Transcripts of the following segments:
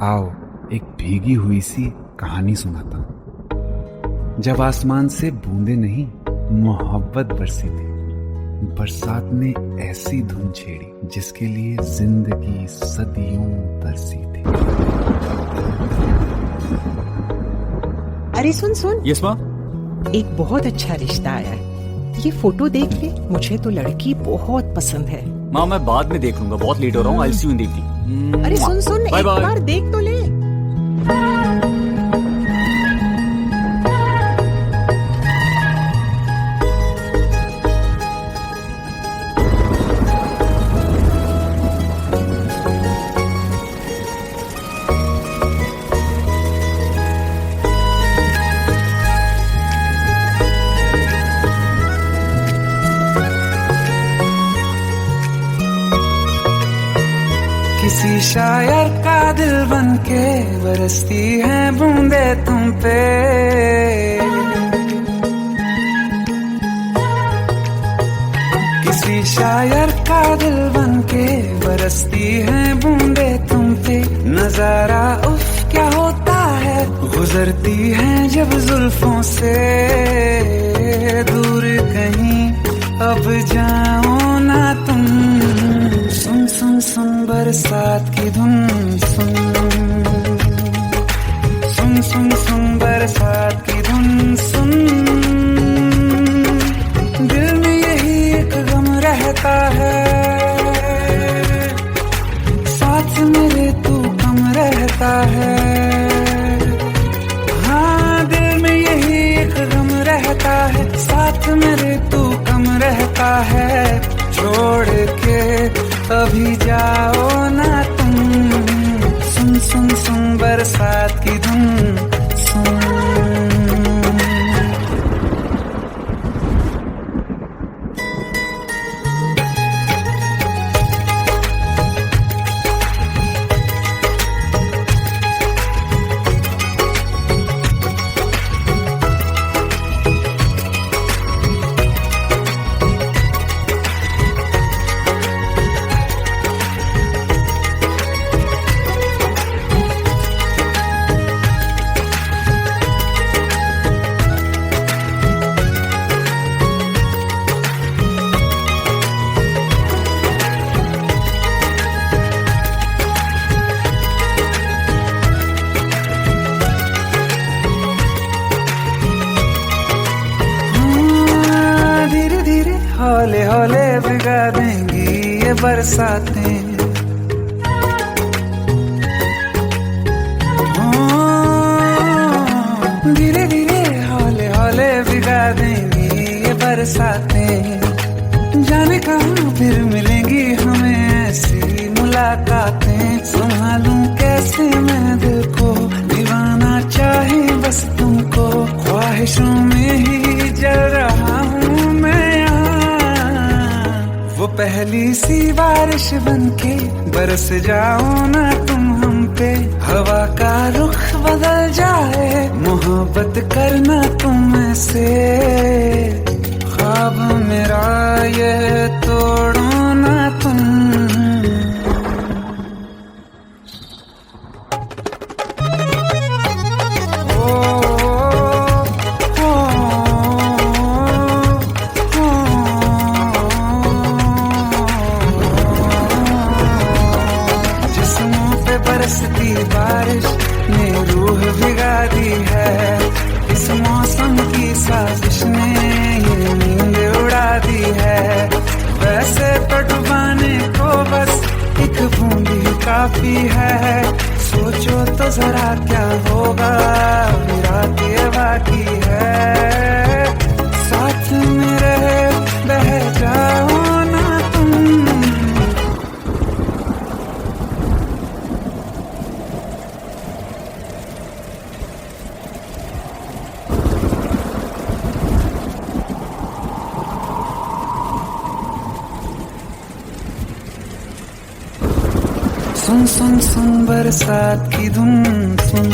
आओ एक भीगी हुई सी कहानी सुनाता हूं। जब आसमान से बूंदे नहीं मोहब्बत बरसी थी, बरसात ने ऐसी धुन छेड़ी जिसके लिए जिंदगी सदियों तरसी थी। अरे सुन सुन, यस माँ। एक बहुत अच्छा रिश्ता आया है, ये फोटो देख ले। मुझे तो लड़की बहुत पसंद है। माँ मैं बाद में देख लूंगा, बहुत लेट हो रहा हूँ। आई सी यू इन द इवनिंग। अरे सुन सुन, एक बार देख तो ले। किसी शायर का दिल बनके बरसती है बूंदे तुम पे। किसी शायर का दिल बनके बरसती है बूंदे तुम पे। नजारा उफ क्या होता है, गुजरती है जब जुल्फों से। दूर कहीं अब जाओ ना तुम, सुन सुन सुन बरसात की धुन। सुन सुन सुन सुन बरसात की धुन। सुन दिल में यही एक गम रहता है, साथ मेरे तू कम रहता है। हाँ दिल में यही एक गम रहता है, साथ मेरे तू कम रहता है। छोड़ के अभी जाओ ना तुम, सुन सुन सुन बरसात की धुन। सुन हौले हौले भिगा देंगी ये बरसातें। धीरे धीरे हौले हौले भिगा देंगी ये बरसातें। जाने कहाँ फिर मिलेंगी हमें ऐसी मुलाकातें। संभालूं कैसे मैं दिल को, दीवाना चाहे बस तुमको। ख्वाहिशों में ही जल रहा हूँ मैं। वो पहली सी बारिश बनके बरस जाओ ना तुम हम पे। हवा का रुख बदल जाए, मोहब्बत करना तुम ऐसे। ख्वाब मेरा ये तोड़ो ना तुम। बरसती बारिश ने रूह भिगा दी है। इस मौसम की साजिश ने ये नींद उड़ा दी है। वैसे तो डुबाने को बस एक बूंद ही काफी है। सोचो तो जरा क्या होगा, रात ये बाकी है। साथ मेरे बह जाओ ना तुम। सुन सुन सुन बरसात की धुन। सुन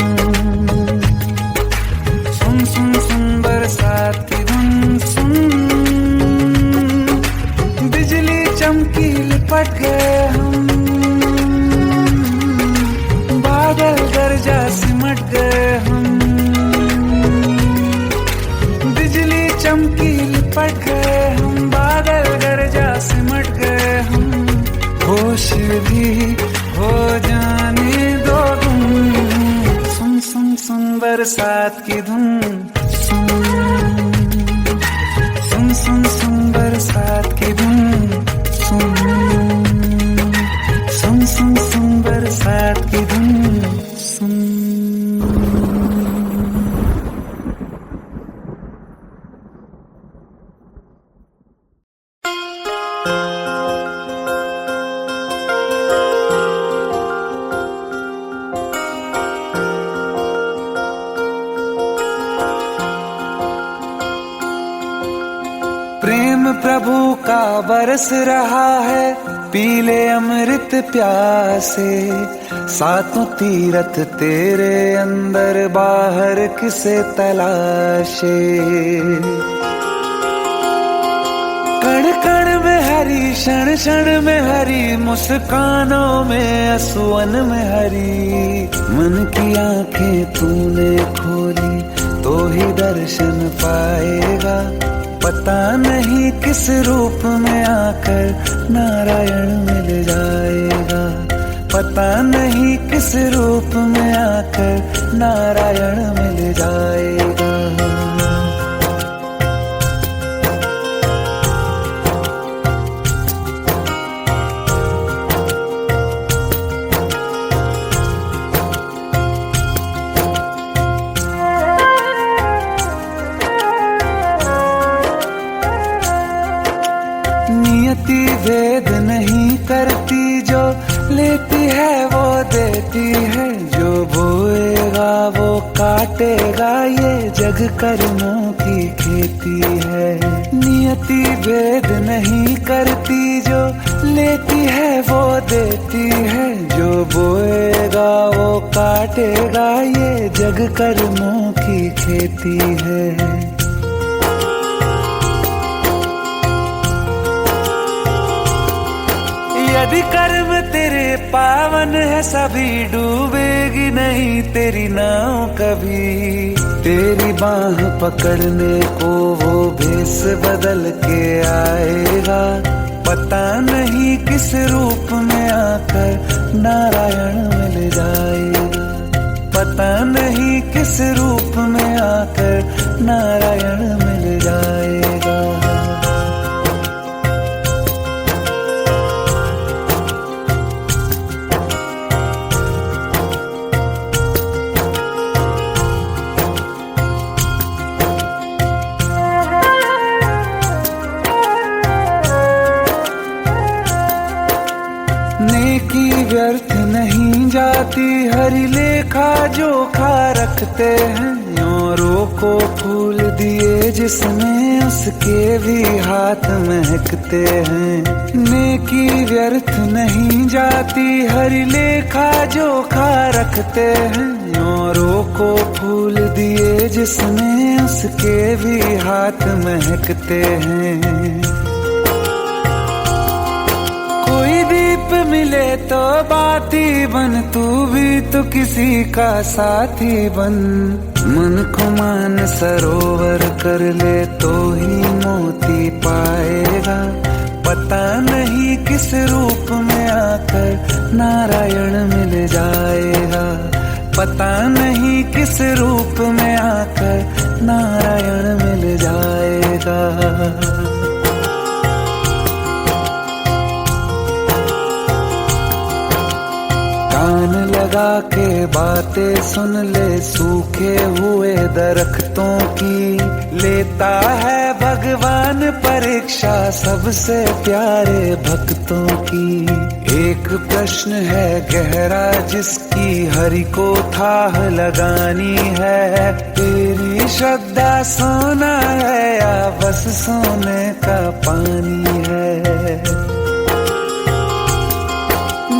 सुन सुन सुन बरसात की धुन। सुन बिजली चमकी लिपट गए हम, बादल फिर भी हो जाने दो गुम। सुन सुन सुन बरसात की धुन, सुन सुन सुन सुन बरसात की धुन, सुन सुन सुन सुन बरसात की धुन, सुन। प्रेम प्रभु का बरस रहा है, पीले अमृत प्यासे। सातों तीरथ तेरे अंदर बाहर किसे तलाशे। कण कण में हरी, क्षण क्षण में हरी, मुस्कानों में असुवन में हरी। मन की आंखें तूने खोली तो ही दर्शन पाएगा। पता नहीं किस रूप में आकर नारायण मिल जाएगा। पता नहीं किस रूप में आकर नारायण मिल जाएगा। नियति भेद नहीं करती, जो लेती है वो देती है। जो बोएगा वो काटेगा, ये जग कर्मों की खेती है। नियति भेद नहीं करती, जो लेती है वो देती है। जो बोएगा वो काटेगा, ये जग कर्मों की खेती है। यदि कर्म तेरे पावन है, सभी डूबेगी नहीं तेरी नाव कभी। तेरी बाह पकड़ने को वो भेष बदल के आएगा। पता नहीं किस रूप में आकर नारायण मिल जाएगा। पता नहीं किस रूप में आकर नारायण मिल जाएगा। नेकी व्यर्थ नहीं जाती, हरि लेखा जोखा रखते हैं। औरों को फूल दिए जिसने, उसके भी हाथ महकते हैं। नेकी व्यर्थ नहीं जाती, हरि लेखा जोखा रखते हैं। औरों को फूल दिए जिसने, उसके भी हाथ महकते हैं। कोई दीप मिले तो बाती बन, तू भी तो किसी का साथी बन। मन को मान सरोवर कर ले तो ही मोती पाएगा। पता नहीं किस रूप में आकर नारायण मिल जाएगा। पता नहीं किस रूप में आकर नारायण मिल जाएगा। कान लगा के बातें सुन ले सूखे हुए दरख्तों की। लेता है भगवान परीक्षा सबसे प्यारे भक्तों की। एक प्रश्न है गहरा जिसकी हरि को थाह लगानी है। तेरी श्रद्धा सोना है या बस सोने का पानी है।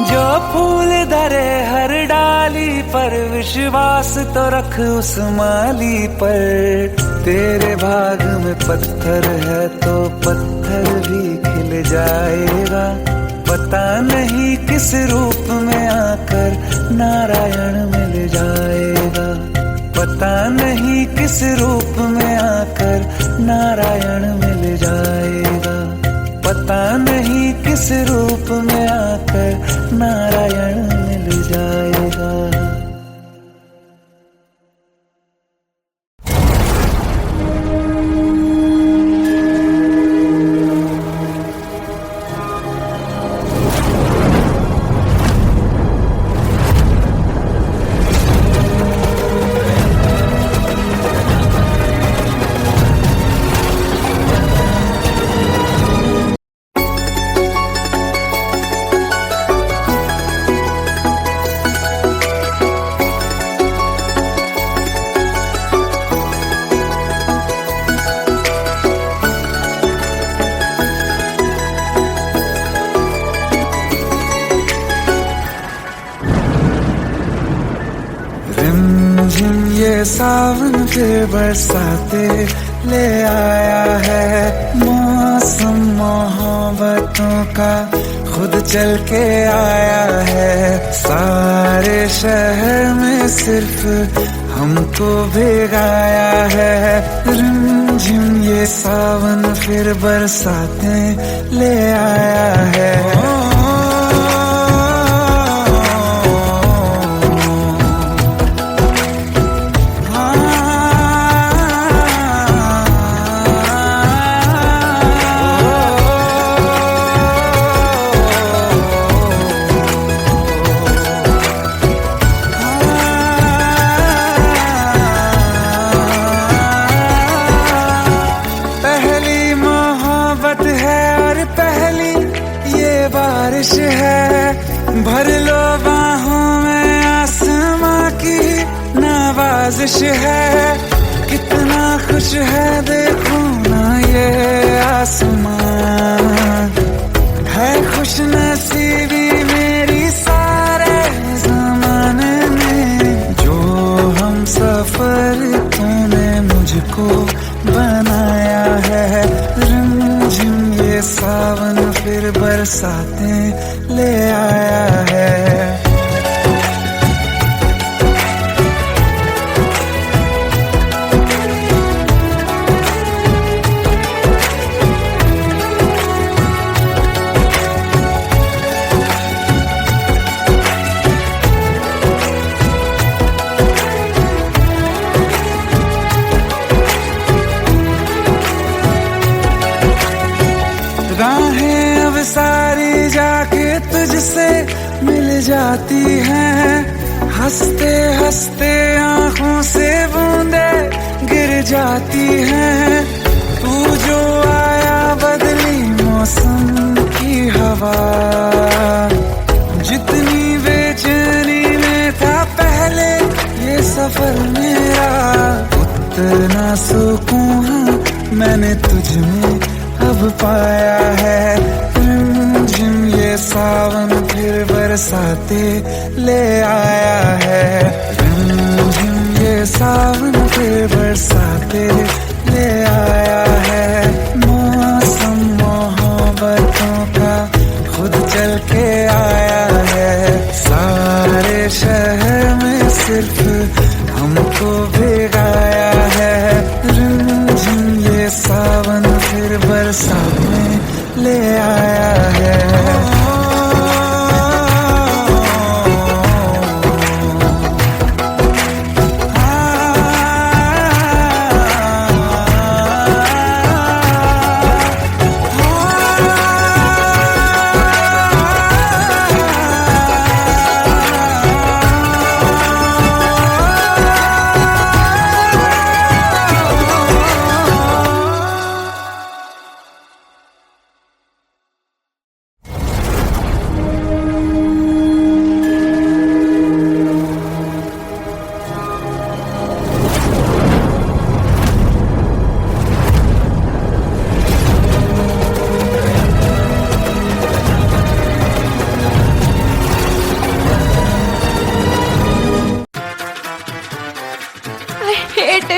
जो फूल धरे हर डाली पर, विश्वास तो रख उस माली पर। तेरे भाग में पत्थर है तो पत्थर भी खिल जाएगा। पता नहीं किस रूप में आकर नारायण मिल जाएगा। पता नहीं किस रूप में आकर नारायण मिल जाएगा। पता नहीं किस रूप में आकर नारायण मिल जाएगा। रिमझिम ये सावन के बरसाते ले आया है, मौसम मोहब्बतों का खुद चल के आया है। सारे शहर में सिर्फ हमको भिगाया है। रिमझिम ये सावन फिर बरसाते ले आया है। बारिश है, भर लो बाहों में, आसमां की नवाजिश है। कितना खुश है देखो ना ये आसमां, है खुश नसीबी मेरी सारे ज़माने में। जो हम सफर तूने मुझको बनाया है। रिमझिम ये सावन फिर बरसाते ले आया है। राहें अब सारी जाके तुझसे मिल जाती हैं। हंसते हंसते आंखों से बूंदे गिर जाती हैं। तू जो आया बदली मौसम की हवा, जितनी बेचैनी में था पहले ये सफर मेरा, उतना सुकून मैंने तुझ में अब पाया है। रिमझिम ये सावन फिर बरसाते ले आया है। रिमझिम ये सावन फिर बरसाते ले आया है। मौसम मोहब्बतों का खुद चल के आया है। सारे शहर में सिर्फ हमको भिगाया है। रिमझिम ये सावन फिर बरसात में ले आया है।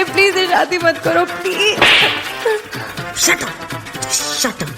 प्लीज शादी मत करो please. Shut up, shut up.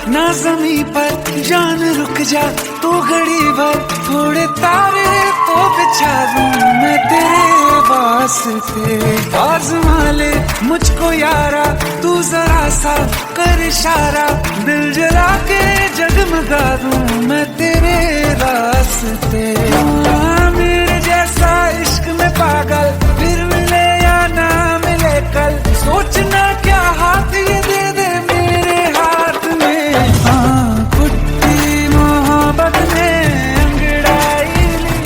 ना जमीन पर जान रुक जा तो घड़ी भर, थोड़े तारे तो बिछा दूं मैं तेरे वास्ते। आज़मा ले मुझको यारा तू जरा सा कर इशारा, दिल जला के जगमगा दूं मैं तेरे रास्ते। मेरे जैसा इश्क में पागल फिर मिले या ना मिले कल, सोचना क्या हाथ ये दे दे मेरे हाथ में। हाँ कुट्टी मोहब्बत में अंगड़ाई ली,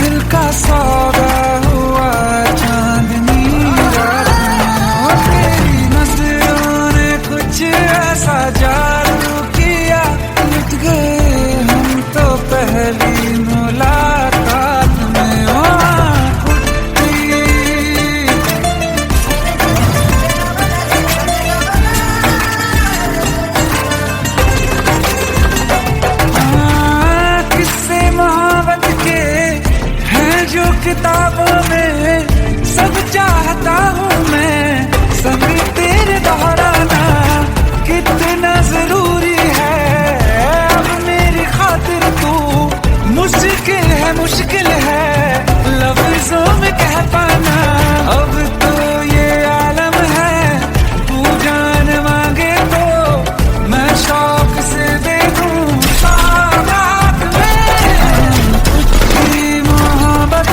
दिल का सौदा हुआ चांदनी रात में। तेरी नजरों ने कुछ ऐसा जादू किया, लुट गए हम तो पहली मुलाकात में। किताबों में सब चाहता हूँ मैं, सब तेरे दोहराना कितना जरूरी है। अब मेरी खातिर तू मुश्किल है लफ्जों में कह पाना। अब तो ये आलम है तू जान मांगे तो मैं शौक से दे दूँ सौगात में। तेरी मोहब्बत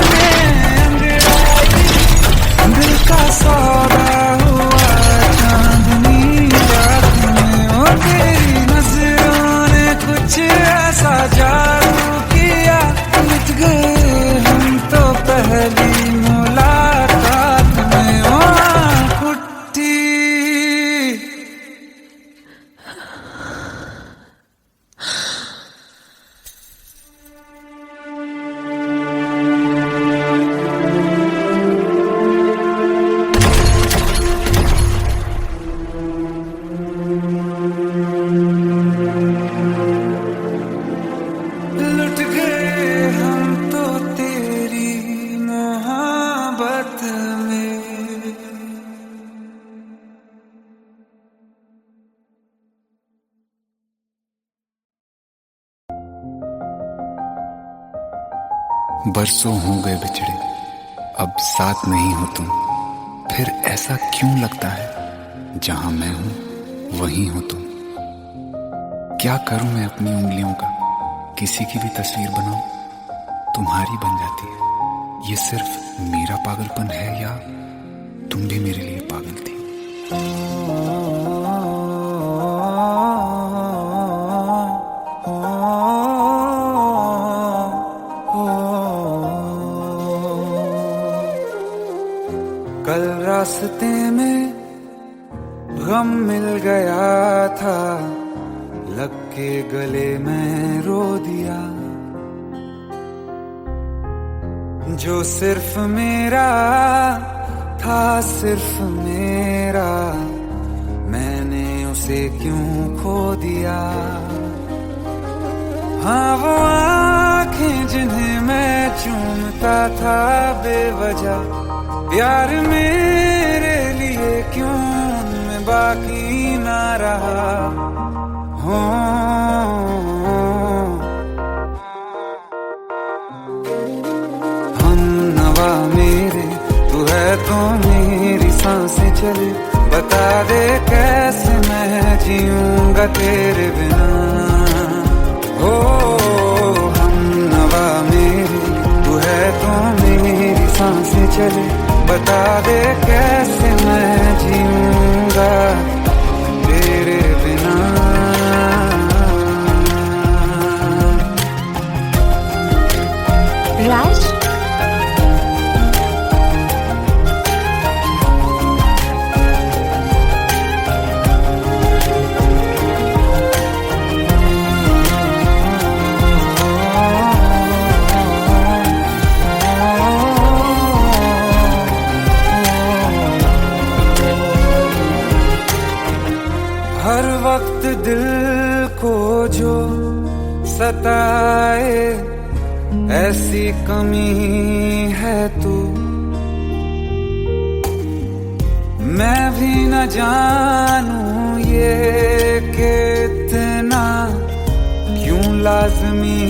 दिल का सौदा हुआ चांदनी रात में। और तेरी नजरों ने कुछ ऐसा जादू किया, लुट गए हम तो पहली मुलाकात में। ओ कुट्टी बरसों हो गए बिछड़े, अब साथ नहीं हो तुम, फिर ऐसा क्यों लगता है जहां मैं हूं वहीं हो तुम। क्या करूं मैं अपनी उंगलियों का, किसी की भी तस्वीर बनाऊं तुम्हारी बन जाती है। ये सिर्फ मेरा पागलपन है या तुम भी मेरे लिए पागल थी। कल रास्ते में गम मिल गया था, लग के गले में रो दिया। जो सिर्फ मेरा था सिर्फ मेरा, मैंने उसे क्यों खो दिया। हाँ वो आँखें जिन्हें मैं चूमता था बेवजह, प्यार मेरे लिए क्यों उनमें बाकी ना रहा। हो हम नवा मेरे तू है तो मेरी सांसें चले, बता दे कैसे मैं जीऊंगा तेरे बिना। हो हम नवा मेरे तू है तो मेरी सांसें चले, बता दे कैसे मैं जीऊंगा तेरे बिना। राज हर वक्त दिल को जो सताए ऐसी कमी है तू, मैं भी न जानूं ये कि इतना लाज़मी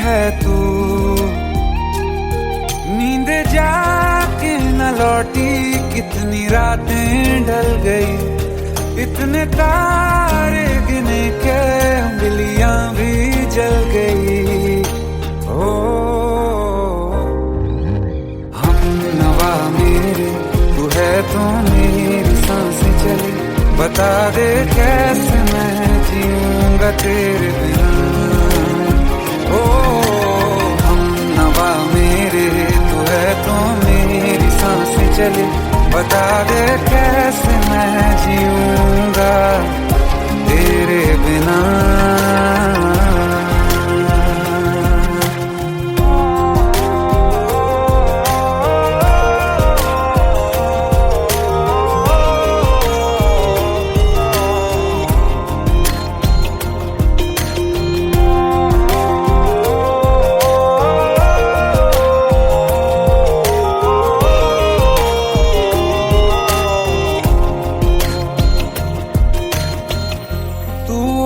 है तू। नींद जाके न लौटी, कितनी रातें ढल गई, इतने तारे गिने के उंगलियां भी जल गई। ओ हम नवा मेरे, तू है तो मेरी सांसें चले, बता दे कैसे मैं जीऊंगा तेरे बिना। ओ हम नवा मेरे, तू है तो मेरी सांसें चले, बता दे कैसे मैं जीऊंगा तेरे बिना।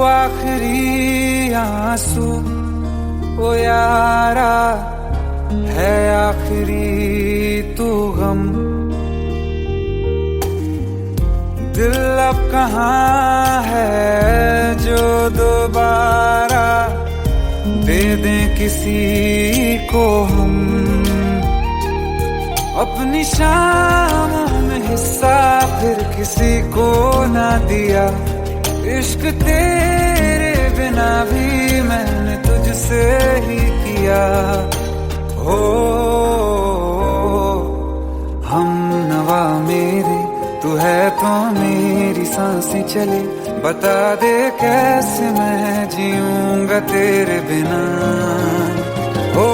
आखिरी आंसू ओ यारा है, आखिरी तू गम। दिल अब कहाँ है जो दोबारा दे दें किसी को हम। अपनी शामों में हिस्सा फिर किसी को ना दिया, इश्क तेरे बिना भी मैंने तुझसे ही किया। हो हम नवा मेरे, तू है तो मेरी सांसें चले, बता दे कैसे मैं जीऊंगा तेरे बिना। ओ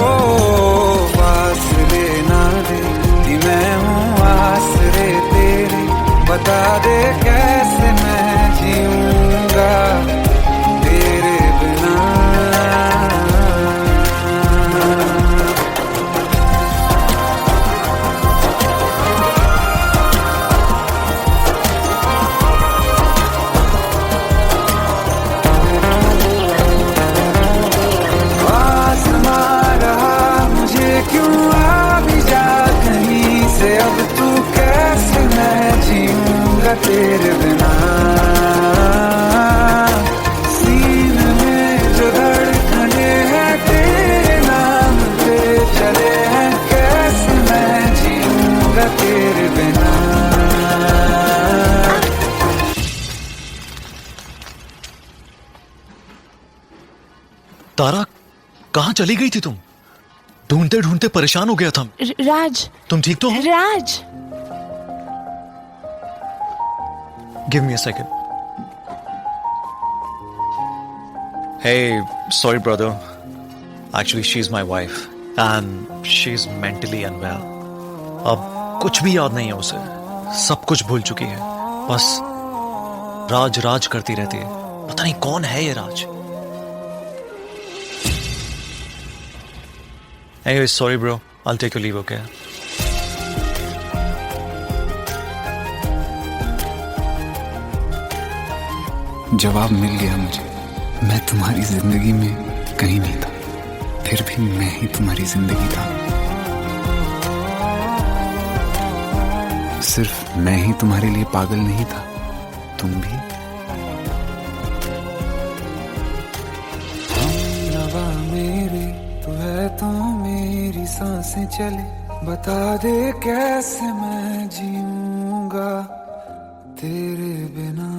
पास लेना दे कि मैं हूँ आसरे तेरे, बता दे कैसे मैं जीऊंगा तेरे बिना। आसमां रहा मुझे क्यों, आ भी जा कहीं से, अब तू कैसे मैं जीऊंगा तेरे बिना। सीने में जो धड़कने हैं तेरे नाम पे चले हैं, कैसे मैं जीऊंगा तेरे बिना। तारा, कहाँ चली गई थी तुम? ढूंढते ढूंढते परेशान हो गया था। राज, तुम ठीक तो हो? राज। Give me a second. Hey, sorry brother. Actually, she's my wife and she's mentally unwell. अब कुछ भी याद नहीं है उसे, सब कुछ भूल चुकी है, बस राज राज करती रहती है। पता नहीं कौन है ये राज। Anyway, sorry bro. I'll take your leave, okay? जवाब मिल गया मुझे। मैं तुम्हारी जिंदगी में कहीं नहीं था, फिर भी मैं ही तुम्हारी जिंदगी था। सिर्फ मैं ही तुम्हारे लिए पागल नहीं था, तुम भी। हम नवा मेरे, तू है तो मेरी सांसें चले, बता दे कैसे मैं जीऊंगा तेरे बिना।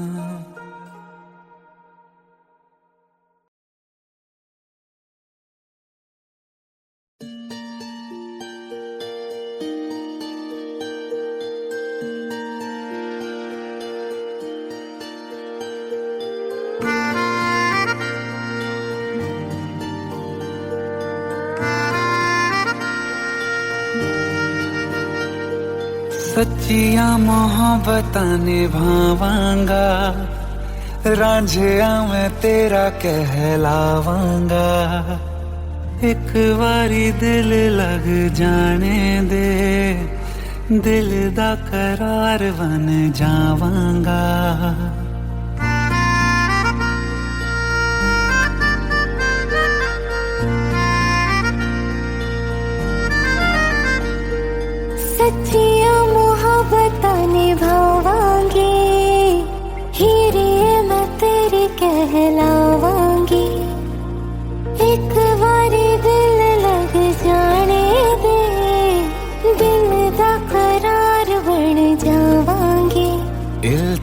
सच्चियां मोहब्बतां निभावांगा, रांझिया मैं तेरा कहलावांगा। एक बारी दिल लग जाने दे, दिल दा करार बन जावांगा।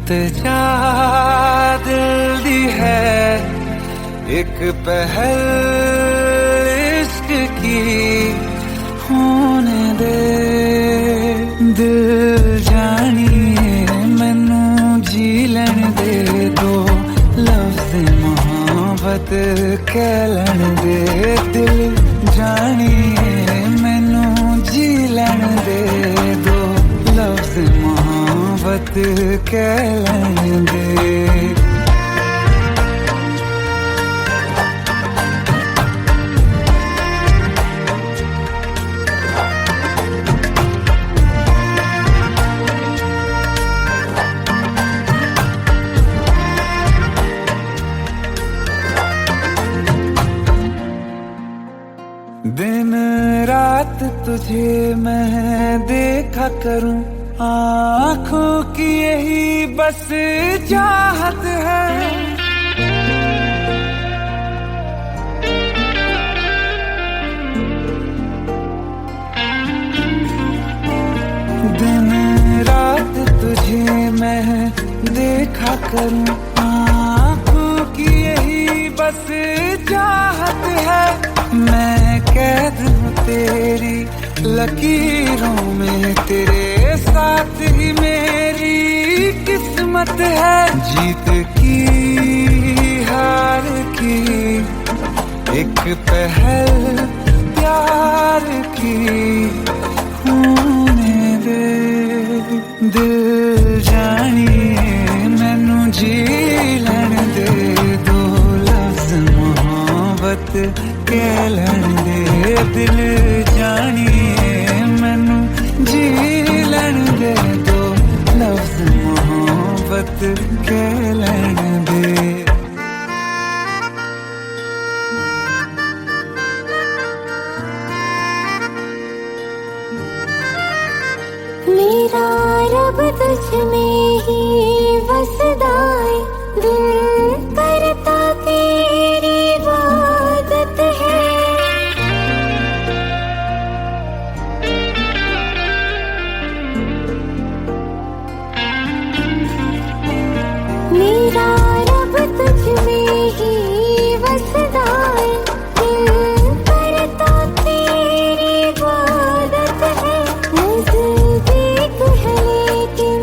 इल्तिजा दिल दी है एक पहल इश्क की होने दे दिल जानिए मैनू जी लैन दे दो लफ्ज़ मोहब्बत कह लैन दे दिल जानिए मैनू जी लैन दे दो लफ्ज़ मोहब्बत कह लैन दे दिन रात तुझे मैं देखा करूं आँखों की यही बस चाहत है दिन रात तुझे मैं देखा करूं आँखों की यही बस चाहत है मैं कैद हूँ तेरी लकीरों में तेरे साथ ही मेरी किस्मत है जीत की हार की एक पहल प्यार की होने दे दिल जानिए मैनू जी लैन दे दो लफ्ज़ मोहब्बत कह लैन दे दिल जानिए मैनू जी लैन दे दो लफ्ज़ मोहब्बत कह लैन दे मेरा रब तुझ में ही बसदा है दिल करता तेरी इबादत है मेरा रब तुझ में ही बसदा है दिल करता तेरी इबादत है नज़दीक है लेकिन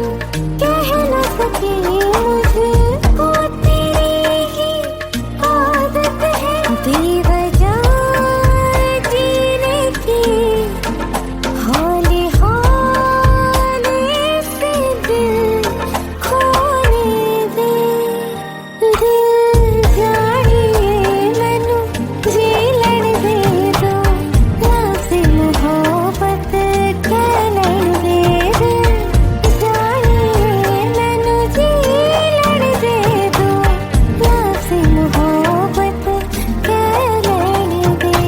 कह न सके मुझको तेरी ही आदत है बेवजह जीने की हौले हौले से दिल खोने दे दिल जानिए मैनू जी लैन दे दो लफ्ज़ मोहब्बत कह लैन दे दिल जानिए मैनू जी लैन दे दो लफ्ज़ मोहब्बत कह लैन दे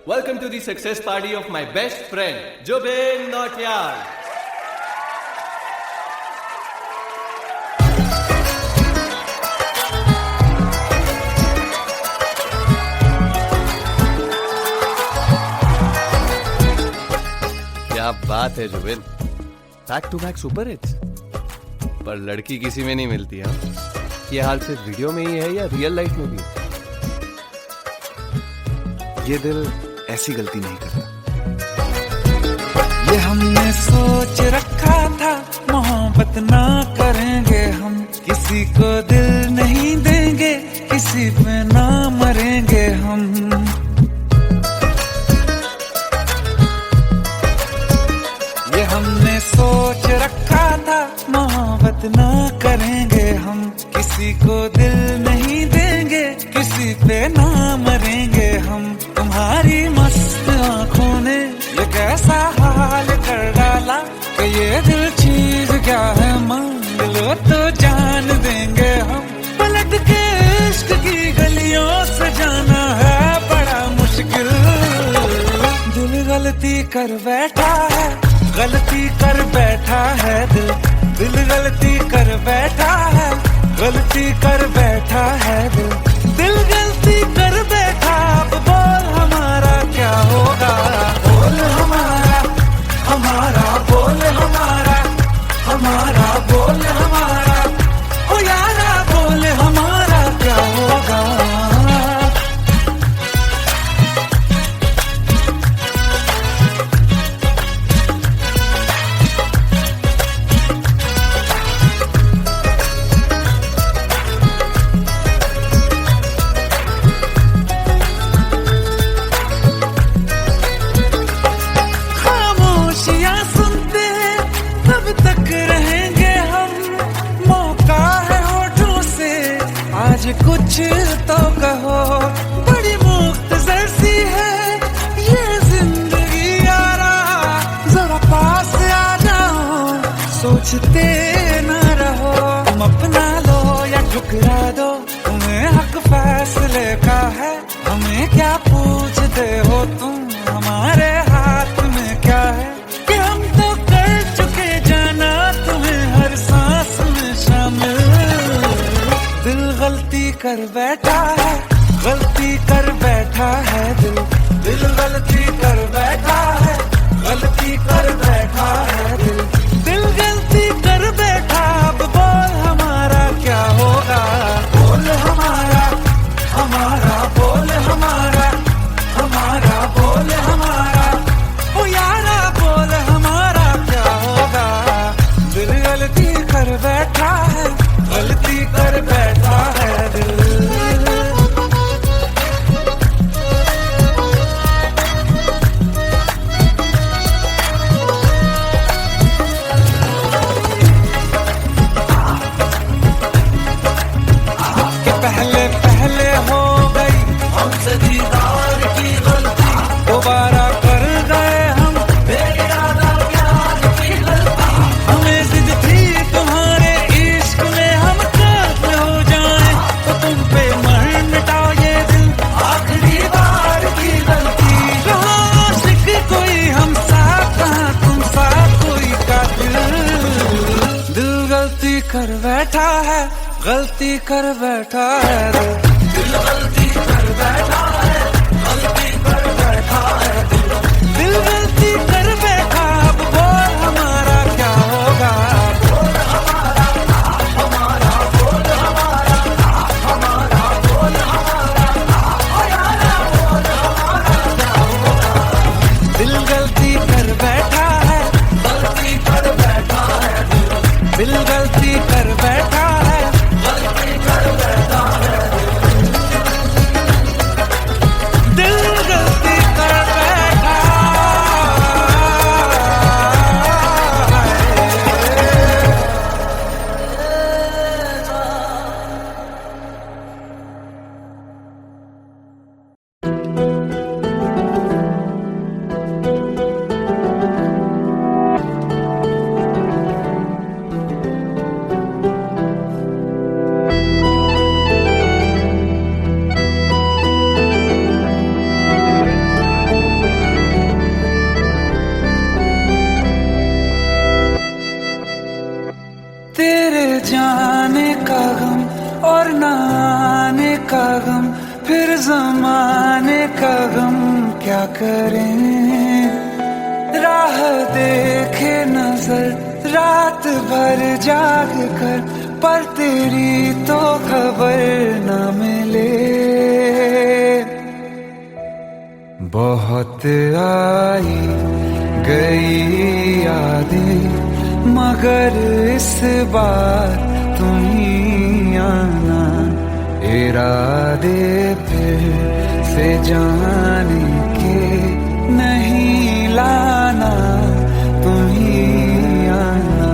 Welcome to the success party of my best friend, Jubin Nautiyal. क्या बात है Zubin, back to back super hits. पर लड़की किसी में नहीं मिलती है। ये हाल सिर्फ वीडियो में ही है या रियल लाइफ में भी? ये दिल ऐसी गलती नहीं करता। ये हमने सोच रखा था मोहब्बत ना करेंगे हम किसी को दिल नहीं देंगे किसी पे ना मरेंगे हम ये बात ना करेंगे हम, किसी को दिल नहीं देंगे, किसी पे ना मरेंगे हम। तुम्हारी मस्त आंखों ने ये कैसा हाल कर डाला कि ये दिल चीज क्या है मांग लो तो जान देंगे हम। पलट के इश्क की गलियों से जाना है बड़ा मुश्किल। दिल गलती कर बैठा है, गलती कर बैठा है दिल। दिल गलती कर बैठा है, गलती कर बैठा है दिल। दिल गलती कर बैठा, अब बोल हमारा क्या होगा। बोल हमारा, हमारा बोल हमारा, हमारा बोल हमारा, ओ यारा बोल हमारा क्या होगा। खामोशियां सुनते तब तक रहेंगे हम, मौका है होठों से आज कुछ तो कहो। बड़ी मुख्तसर सी है ये जिंदगी यारा, जरा पास आ जाओ सोचते न रहो। तुम अपना लो या ठुकरा दो, तुम्हें हक फैसले का है। हमें क्या पूछते हो तुम, हमारे हाथ में क्या है कि हम तो कर चुके जाना तुम्हें हर सांस में शामिल। दिल गलती कर बैठा है, गलती कर बैठा है दिल। दिल गलती कर बैठा है, गलती कर बैठा है दिल। दिल गलती कर बैठा, अब बोल हमारा क्या होगा। बोल हमारा, हमारा बोल हमारा, हमारा बोल हमारा, ओ यारा बोल हमारा क्या होगा। दिल गलती कर बैठा है, गलती कर बैठा है दिल। कि पहले पहले हो गई हमसे दीदार की गलती, दोबारा कर गए हम बेइरादा प्यार की गलती। हमें जिद थी तुम्हारे इश्क में हम काफिर हो जाएं, तो तुम पे मर मिटाओ ये दिल आखिरी बार की गलती। कहाँ आशिक कोई हम साथ, कहाँ तुम साथ कोई कातिल। दिल गलती कर बैठा है, गलती कर बैठा है दिल। दिल गलती कर बैठा है, गलती कर बैठा है दिल। दिल गलती कर बैठा, अब बोल हमारा क्या होगा। बोल हमारा, हमारा बोल हमारा, हमारा बोल हमारा, ओ यारा बोल हमारा क्या होगा। दिल गलती कर बैठा है, गलती कर बैठा है दिल। दिल गलती कर बैठा है, गलती कर बैठा है दिल। दिल गलती कर बैठा तेरे जाने का गम और न आने का गम, फिर जमाने का गम क्या करें। राह देखे नजर रात भर जाग कर, पर तेरी तो खबर न मिले। बहुत आई गई यादें, मगर इस बार तुम ही आना। इरादे फिर से जाने के नहीं लाना, तुम ही आना।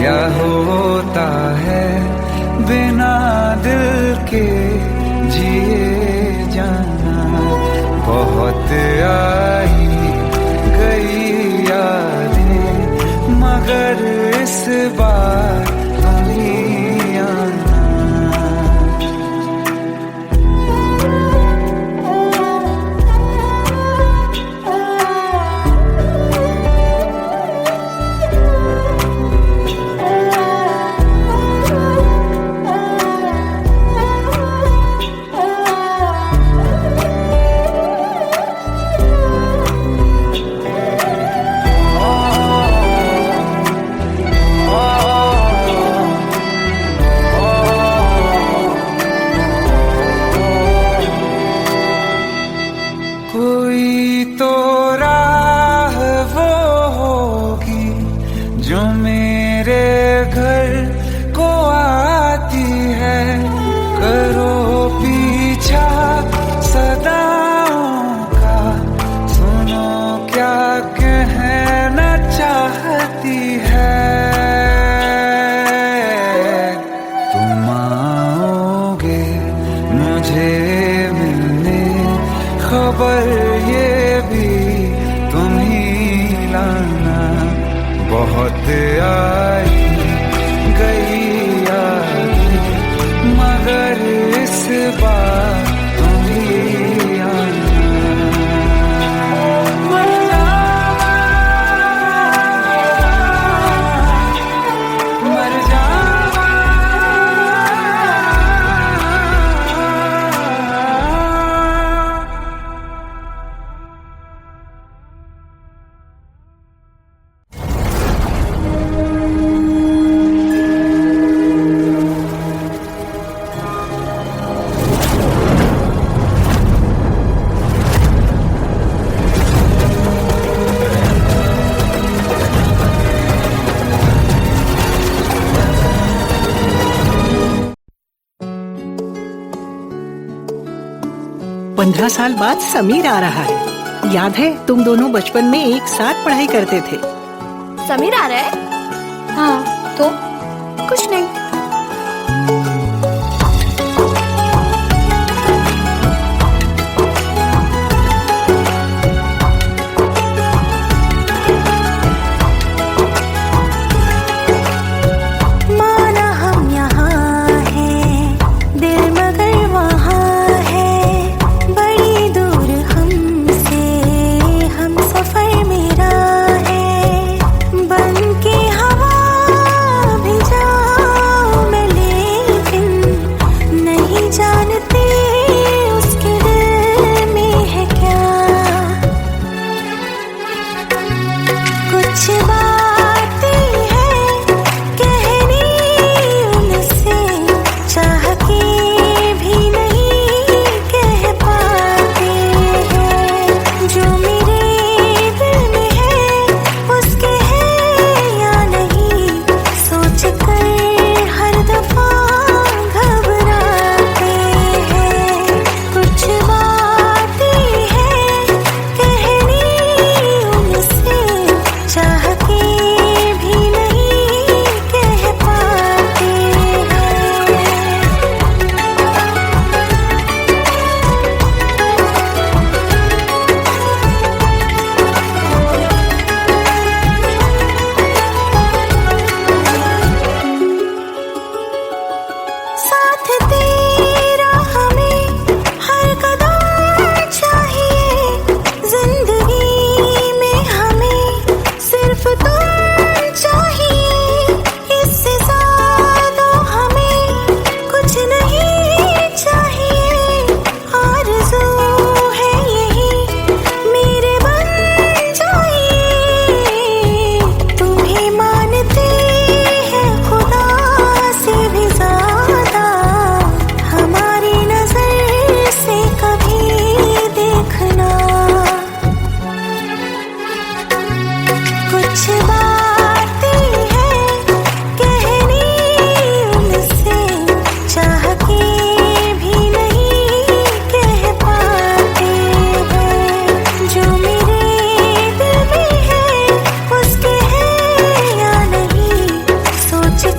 क्या होता है बिना दिल के जिए जाना। बहुत आई गई यादें मगर इस बार तुम ही आना। कोई तो राह वो होगी जो मेरे घर को आती है। करो पीछा सदाओं का, सुनो क्या कहना चाहती है। तुम आओगे मुझे मिलने, खबर ये भी तुम ही लाना। बहुत आई गई यादें मगर इस बार तुम ही आना। मर जावा, मर जावा। पंद्रह साल बाद समीर आ रहा है। याद है तुम दोनों बचपन में एक साथ पढ़ाई करते थे। समीर आ रहा है? हाँ तो कुछ नहीं। माना हम यहाँ हैं, दिल मगर वहाँ है। बड़ी दूर हमसे हम सफर मेरा है। बन के हवा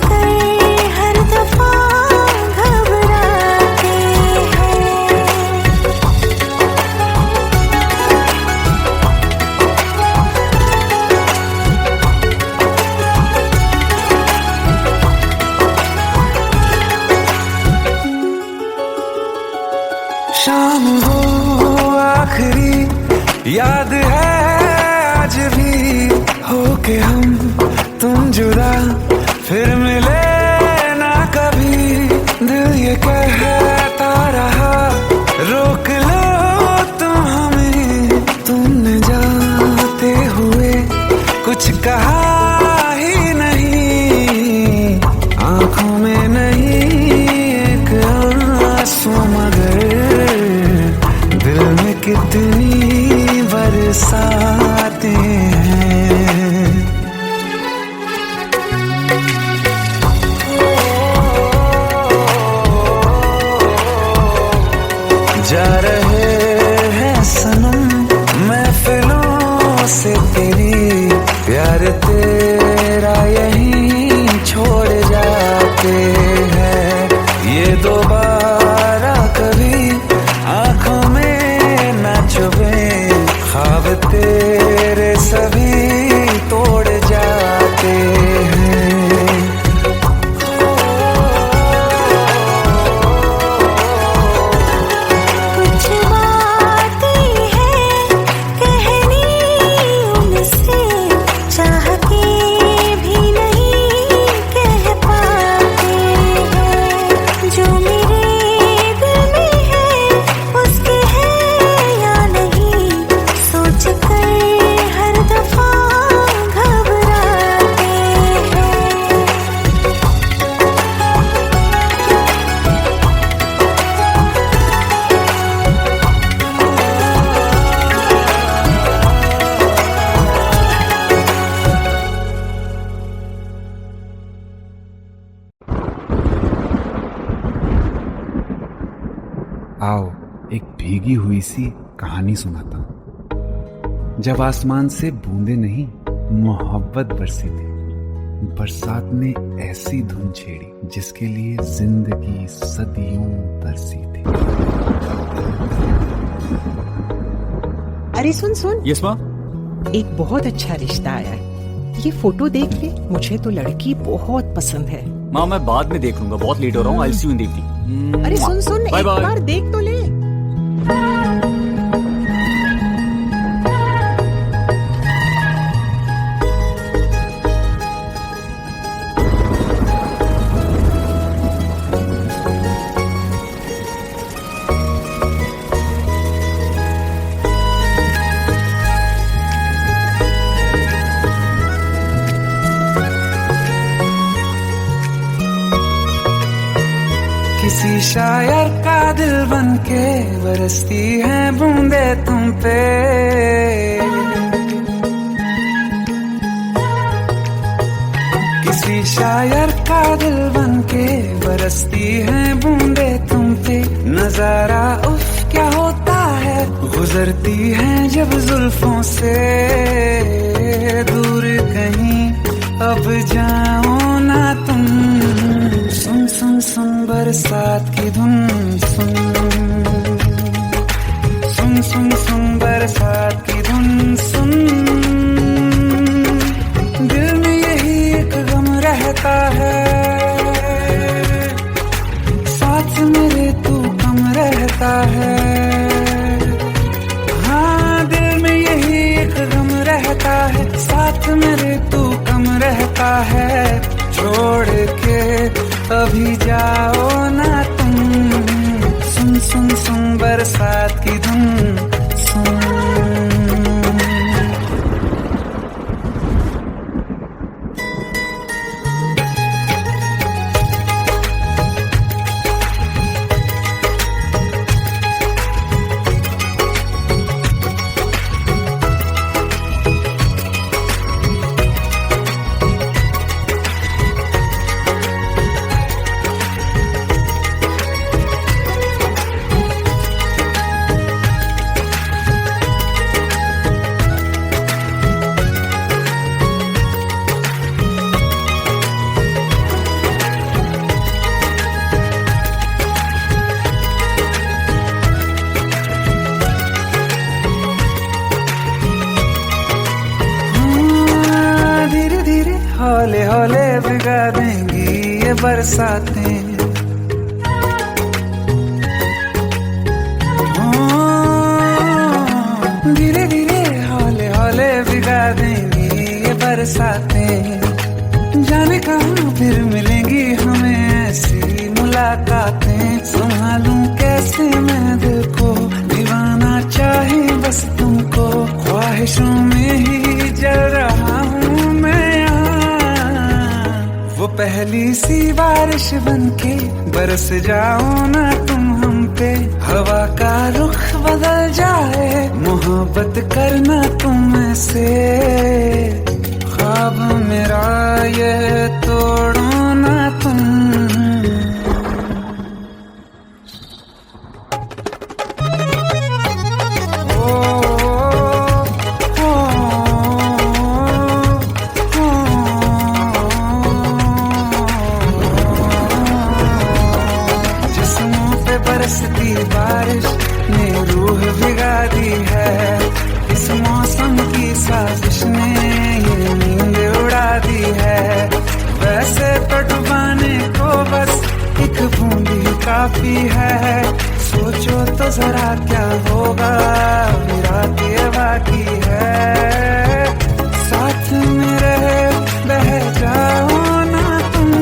कर हर दफा घबराते हैं। शाम हो आखिरी याद है आज भी हो के हम तुम जुदा फिर मिले ना कभी। दिल ये कहता रहा रोक लो तुम हमें, तुमने जाते हुए कुछ कहा ही नहीं। आंखों में नहीं एक आंसू मगर दिल में कितनी बरसाते हैं। जा रहे हैं सनम महफिलों से तेरी, प्यार तेरा यहीं छोड़ जाते हैं। ये दोबारा कभी आंखों में न चुभे, ख्वाब तेरे सभी तोड़ जाते हैं। कुछ बातें हैं कहनी उनसे, चाह के भी नहीं कह पाते हैं। जो मेरे दिल में है उसके है या नहीं, सोच कर हर दफा घबराते हैं। आओ एक भीगी हुई सी कहानी सुनाता हूं। जब आसमान से बूंदे नहीं मोहब्बत बरसी थी, बरसात ने ऐसी धुन छेड़ी जिसके लिए जिंदगी सदियों तरसी थी। अरे सुन सुन, यस माँ। एक बहुत अच्छा रिश्ता आया है। ये फोटो देख ले, मुझे तो लड़की बहुत पसंद है। माँ मैं बाद में देख लूंगा, बहुत लेट हो रहा हूँ। आई सी यू इन द इवनिंग। अरे सुन सुन, बाय एक बाय। बार देख तो ले। किसी शायर का दिल बन के बरसती है बूंदे तुम पे। किसी शायर का दिल बन के बरसती है बूंदे तुम पे। नजारा उफ क्या होता है, गुजरती है जब जुल्फों से दूर कहीं अब जाओ ना तुम। सुन सुन सुन बरसात की धुन, सुन सुन सुन सुन बरसात की धुन सुन। दिल में यही एक गम रहता है, साथ मेरे तू कम रहता है। हाँ दिल में यही एक गम रहता है, साथ मेरे तू कम रहता है। छोड़ के अभी जाओ ना तुम, सुन सुन सुन बरसात की धुन सुन। ये बरसातें। धीरे धीरे हौले हौले भिगा देंगी ये बरसातें। जाने कहाँ फिर मिलेंगी हमें ऐसी मुलाकातें। संभालूं कैसे मैं दिल को, दीवाना चाहे बस तुमको। ख्वाहिशों में ही जल रहा हूँ मैं यहाँ। वो पहली सी बारिश बनके बरस जाओ ना तुम हम पे। हवा का रुख बदल जाए, मोहब्बत करना तुम से। ख्वाब मेरा ये तोड़ो ना तुम। जिस्मों पे बरसती बारिश ने रूह भिगा दी है। इस मौसम की साजिश ने ये नींद उड़ा दी है। वैसे तो डुबाने को बस एक बूंद ही काफी है। सोचो तो जरा क्या होगा, मेरा ये बाकी है। साथ में रहे बह जाओ ना तुम।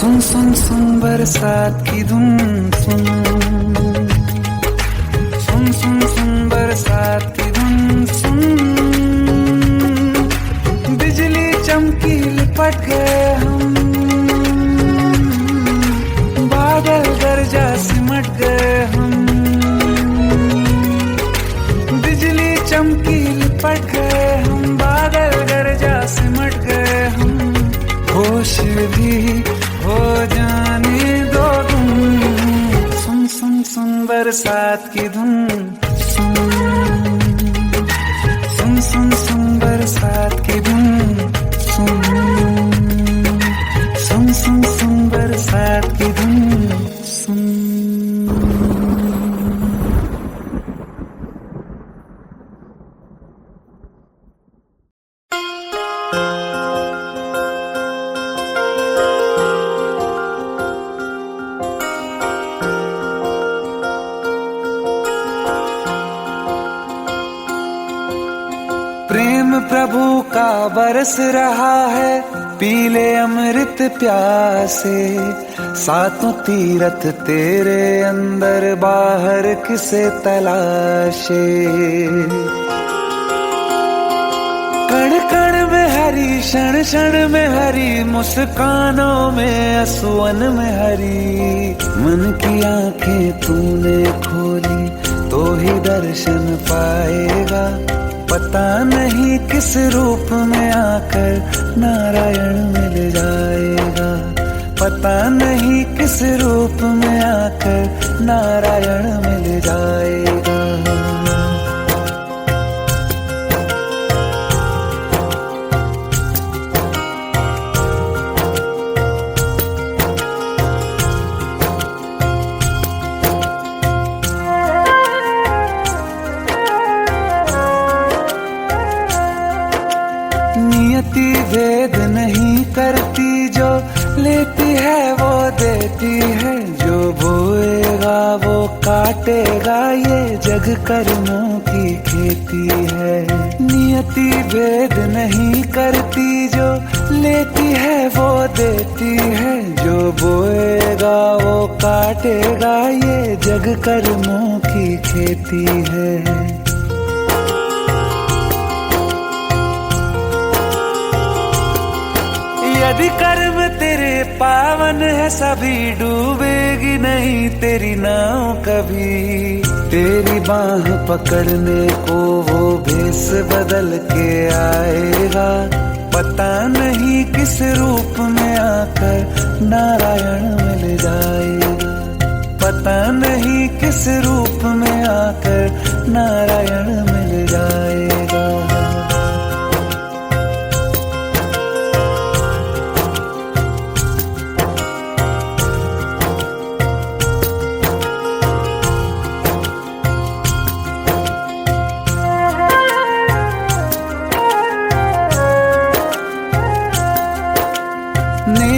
सुन सुन सुन बरसात की धुन सुन। सुन सुन सुन बरसात की धुन सुन। बिजली चमकी लिपट गए हम, बादल गरजा सिमट गए हम। बिजली चमकी लिपट गए हम, बादल गरजा सिमट गए हम। होश भी हो जाने दो तुम। सुन सुन सुन बरसात की धुन सुन। सुन सुन सुन बरसात की धुन सुन। सुन सुन सुन बरसात की धुन सुन। प्रेम प्रभु का बरस रहा है, पीले अमृत प्यासे। सातों तीरथ तेरे अंदर बाहर किसे तलाशे। कण कण में हरी, क्षण क्षण में हरी, मुस्कानों में असुवन में हरी। मन की आंखें तूने खोली तो ही दर्शन पाएगा। पता नहीं किस रूप में आकर नारायण मिल जाएगा। पता नहीं किस रूप में आकर नारायण मिल जाएगा। नियति भेद नहीं करती, जो लेती है वो देती है। जो बोएगा वो काटेगा, ये जग कर्मों की खेती है। नियति भेद नहीं करती, जो लेती है वो देती है। जो बोएगा वो काटेगा, ये जग कर्मों की खेती है। यदि कर्म तेरे पावन है, सभी डूबेगी नहीं तेरी नाव कभी। तेरी बाह पकड़ने को वो भेष बदल के आएगा। पता नहीं किस रूप में आकर नारायण मिल जाएगा। पता नहीं किस रूप में आकर नारायण मिल जाएगा।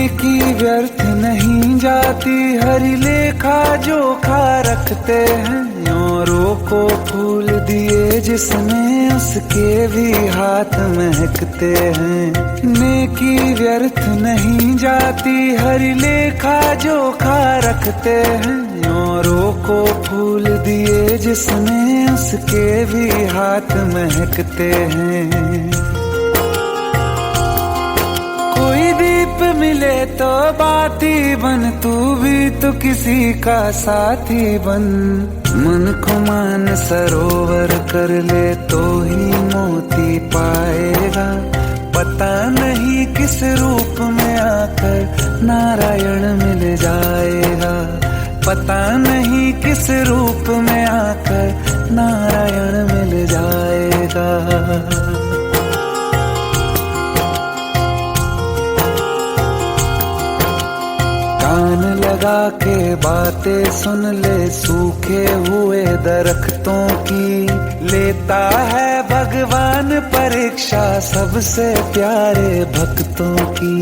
नेकी व्यर्थ नहीं जाती, हरि लेखा जोखा रखते हैं। औरों को फूल दिए जिसने, उसके भी हाथ महकते हैं। नेकी व्यर्थ नहीं जाती, हरि लेखा जोखा रखते हैं। औरों को फूल दिए जिसने, उसके भी हाथ महकते हैं। कोई दीप मिले तो बाती बन, तू भी तो किसी का साथी बन। मन को मान सरोवर कर ले तो ही मोती पाएगा। पता नहीं किस रूप में आकर नारायण मिल जाएगा। पता नहीं किस रूप में आकर नारायण मिल जाएगा। कान लगा के बातें सुन ले सूखे हुए दरख्तों की। लेता है भगवान परीक्षा सबसे प्यारे भक्तों की।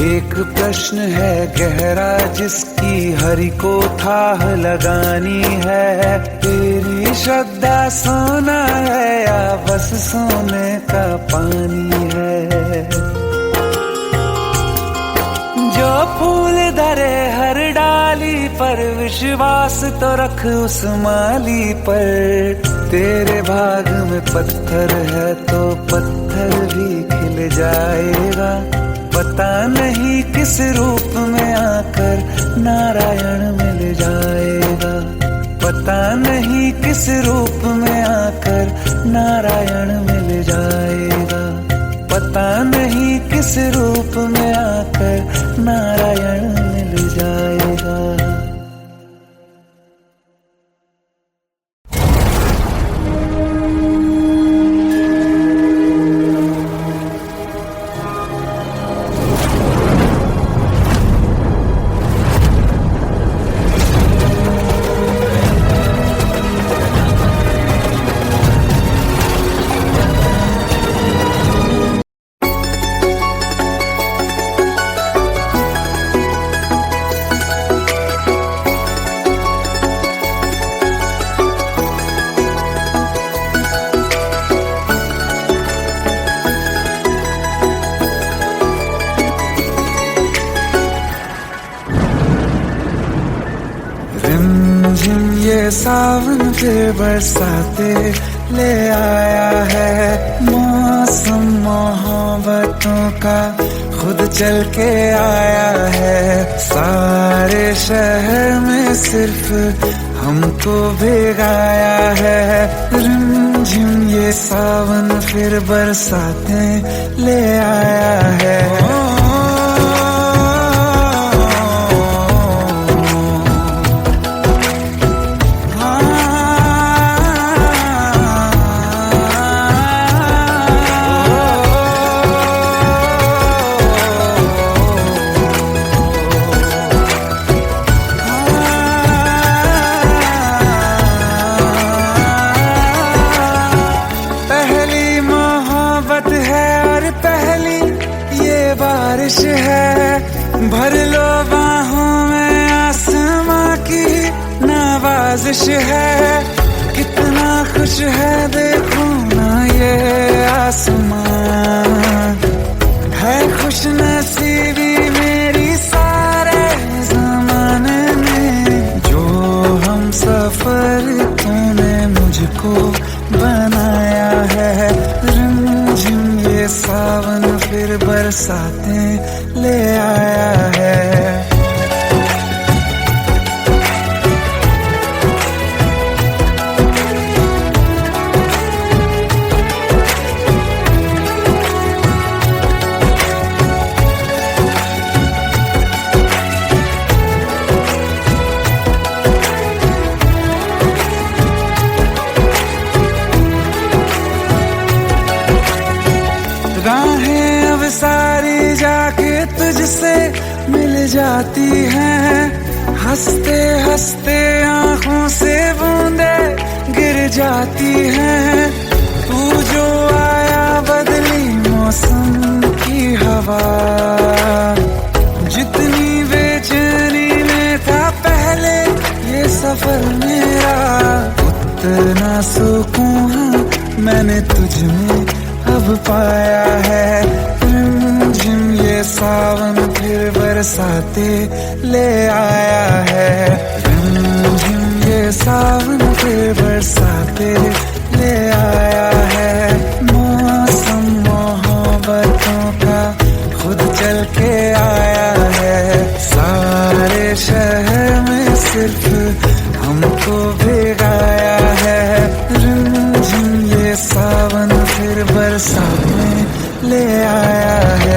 एक प्रश्न है गहरा जिसकी हरि को थाह लगानी है। तेरी श्रद्धा सोना है या बस सोने का पानी है। जो फूल धरे हर डाली पर, विश्वास तो रख उस माली पर। तेरे भाग में पत्थर है तो पत्थर भी खिल जाएगा। पता नहीं किस रूप में आकर नारायण मिल जाएगा। पता नहीं किस रूप में आकर नारायण मिल जाएगा। पता नहीं किस रूप में आकर नारायण मिल जाएगा। सावन फिर बरसाते ले आया है। मौसम मोहब्बतों का खुद चल के आया है। सारे शहर में सिर्फ हमको भिगाया है। रिमझिम ये सावन फिर बरसाते ले आया है। भर लो बाहों में आसमां की नवाजिश है। कितना खुश है देखो ना ये आसमां। है खुश नसीबी मेरी सारे ज़माने में। जो हम सफर तूने मुझको बनाया है। रिमझिम ये सावन फिर बरसाते ले आया है। राहें अब सारी जाके तुझसे मिल जाती हैं। हंसते हंसते आंखों से बूंदे गिर जाती हैं। तू जो आया बदली मौसम की हवा। अब पाया है। रिमझिम ये सावन फिर बरसाते ले आया है। रिमझिम ये सावन फिर बरसाते ले आया है। मौसम मोहब्बतों का खुद चल के आया है। सारे शहर में सिर्फ हमको भिगाया है। रिमझिम ये सावन फिर बरसात में ले आया है।